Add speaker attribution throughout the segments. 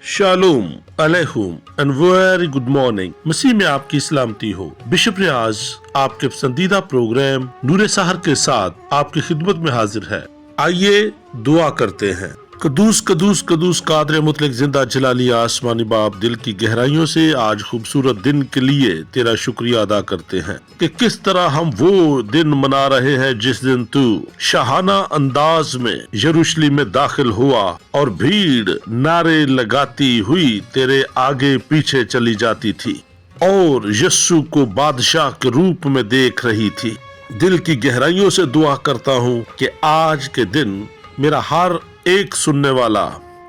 Speaker 1: शालूम अलैकुम and very good morning. मसीह में आपकी सलामती हो। बिशप रियाज आपके पसंदीदा प्रोग्राम नूरे सहर के साथ आपकी खिदमत में हाजिर है। आइए दुआ करते हैं। कदूस कदूस कदूस कादर मुतलक जिंदा जलाली आसमानी बाप, दिल की गहराइयों से आज खूबसूरत दिन के लिए तेरा शुक्रिया अदा करते हैं कि किस तरह हम वो दिन मना रहे हैं जिस दिन तू शाहाना अंदाज में यरूशलेम में दाखिल हुआ और भीड़ नारे लगाती हुई तेरे आगे पीछे चली जाती थी और यस्सु को बादशाह के रूप में देख रही थी। दिल की गहराइयों से दुआ करता हूँ कि आज के दिन मेरा हर एक सुनने वाला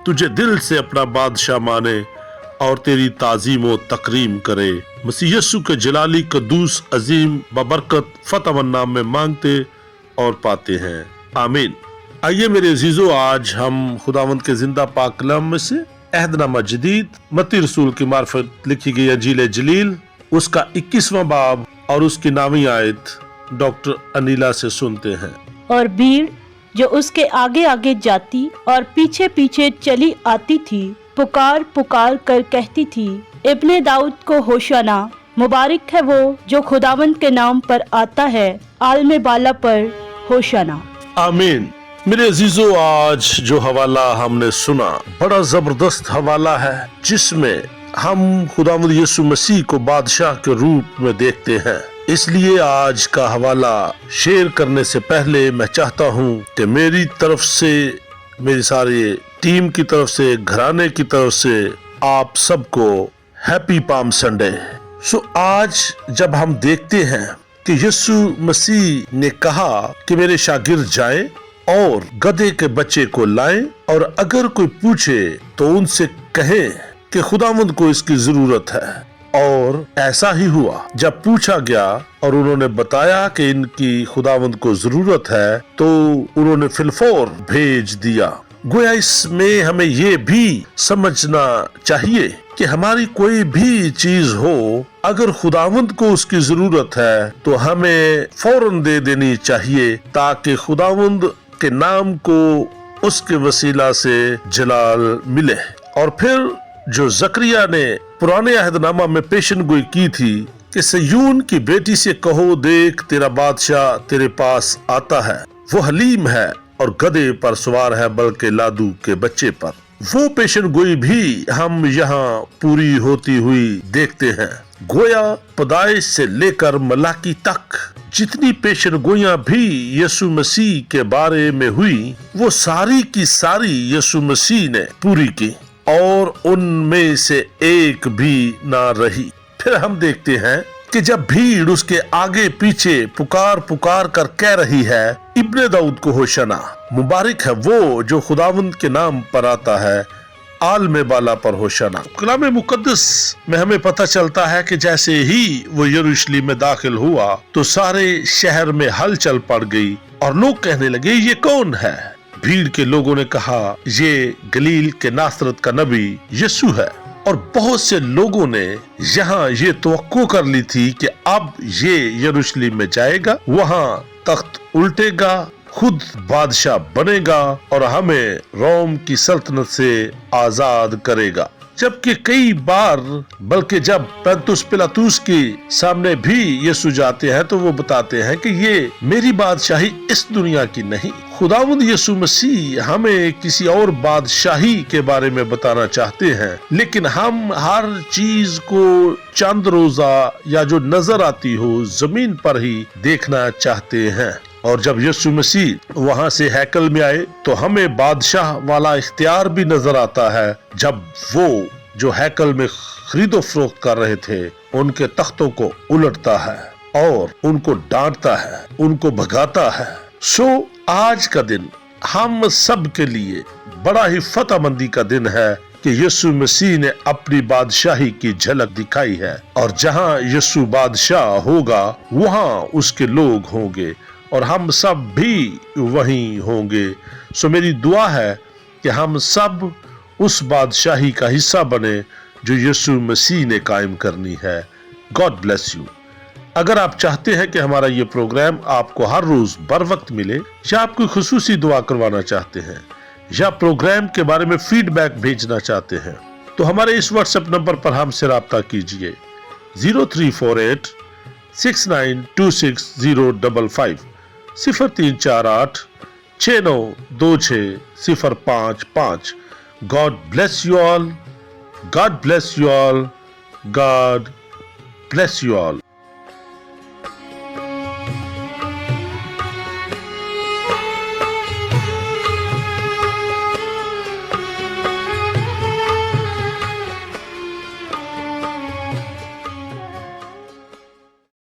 Speaker 1: तुझे दिल से अपना बादशाह माने और तेरी ताजीम व तकरीम करे। मसीह यस्सु के जलाली कदूस अजीम बबरकत फतह नाम में मांगते और पाते हैं, आमीन। आइए मेरे अजीजों, आज हम खुदावंद के जिंदा पाक कलाम में से अहदनामा जदीद मत्ती रसूल की मार्फत लिखी गई अंजील जलील उसका 21वां बाब और उसकी नामी आयत डॉक्टर अनिला से सुनते हैं।
Speaker 2: और भीड़ जो उसके आगे आगे जाती और पीछे पीछे चली आती थी, पुकार पुकार कर कहती थी, इब्ने दाऊद को होशाना, मुबारक है वो जो खुदावंद के नाम पर आता है, आलमे बाला पर होशाना,
Speaker 1: आमीन। मेरे अजीजों, आज जो हवाला हमने सुना बड़ा जबरदस्त हवाला है, जिसमें हम खुदावंद यीशु मसीह को बादशाह के रूप में देखते हैं। इसलिए आज का हवाला शेयर करने से पहले मैं चाहता हूँ कि मेरी तरफ से, मेरी सारी टीम की तरफ से, घराने की तरफ से आप सबको हैप्पी पाम संडे। आज जब हम देखते हैं कि यीशु मसीह ने कहा कि मेरे शागिर्द जाएं और गधे के बच्चे को लाएं और अगर कोई पूछे तो उनसे कहें कि खुदावंद को इसकी जरूरत है। और ऐसा ही हुआ। जब पूछा गया और उन्होंने बताया कि इनकी खुदावंद को जरूरत है तो उन्होंने फिलफौर भेज दिया। गोया इसमें हमें ये भी समझना चाहिए कि हमारी कोई भी चीज हो, अगर खुदावंद को उसकी जरूरत है तो हमें फौरन दे देनी चाहिए, ताकि खुदावंद के नाम को उसके वसीला से जलाल मिले। और फिर जो जकरिया ने पुराने अहदनामा में पेशन गोई की थी कि सयून की बेटी से कहो, देख तेरा बादशाह तेरे पास आता है, वो हलीम है और गधे पर सवार है, बल्कि लादू के बच्चे पर। वो पेशन गोई भी हम यहाँ पूरी होती हुई देखते हैं। गोया पैदाइश से लेकर मलाकी तक जितनी पेशन गोइयां भी यीशु मसीह के बारे में हुई, वो सारी की सारी यीशु मसीह ने पूरी की और उनमें से एक भी ना रही। फिर हम देखते हैं कि जब भीड़ उसके आगे पीछे पुकार पुकार कर कह रही है, इब्ने दाऊद को होशाना, मुबारक है वो जो खुदावंद के नाम पर आता है, आलमे बाला पर होशाना। कलाम मुकद्दस में हमें पता चलता है कि जैसे ही वो यरूशलेम में दाखिल हुआ तो सारे शहर में हलचल पड़ गई और लोग कहने लगे, ये कौन है? भीड़ के लोगों ने कहा, ये गलील के नासरत का नबी यीशु है। और बहुत से लोगों ने यहाँ ये तवक्को कर ली थी कि अब ये यरूशलेम में जाएगा, वहाँ तख्त उल्टेगा, खुद बादशाह बनेगा और हमें रोम की सल्तनत से आजाद करेगा। जबकि कई बार, बल्कि जब पंतुस पिलातुस के सामने भी यीशु जाते हैं तो वो बताते हैं कि ये मेरी बादशाही इस दुनिया की नहीं। खुदावंद यीशु मसीह हमें किसी और बादशाही के बारे में बताना चाहते हैं, लेकिन हम हर चीज को चंद रोजा या जो नजर आती हो जमीन पर ही देखना चाहते हैं। और जब यीशु मसीह वहां से हैकल में आए तो हमें बादशाह वाला इख्तियार भी नजर आता है। जब वो जो हैकल में खरीदो फरोख्त कर रहे थे उनके तख्तों को उलटता है और उनको डांटता है, उनको भगाता है। आज का दिन हम सब के लिए बड़ा ही फतहमंदी का दिन है कि यीशु मसीह ने अपनी बादशाही की झलक दिखाई है और जहां यीशु बादशाह होगा वहां उसके लोग होंगे और हम सब भी वहीं होंगे। मेरी दुआ है कि हम सब उस बादशाही का हिस्सा बने जो यीशु मसीह ने कायम करनी है। God bless you. अगर आप चाहते हैं कि हमारा ये प्रोग्राम आपको हर रोज बर वक्त मिले, या आप कोई खुसूसी दुआ करवाना चाहते हैं, या प्रोग्राम के बारे में फीडबैक भेजना चाहते हैं, तो हमारे इस व्हाट्सएप नंबर पर हमसे राब्ता कीजिए 0348 6926 055 0348 6926 God bless you all. God bless you all. God bless you all.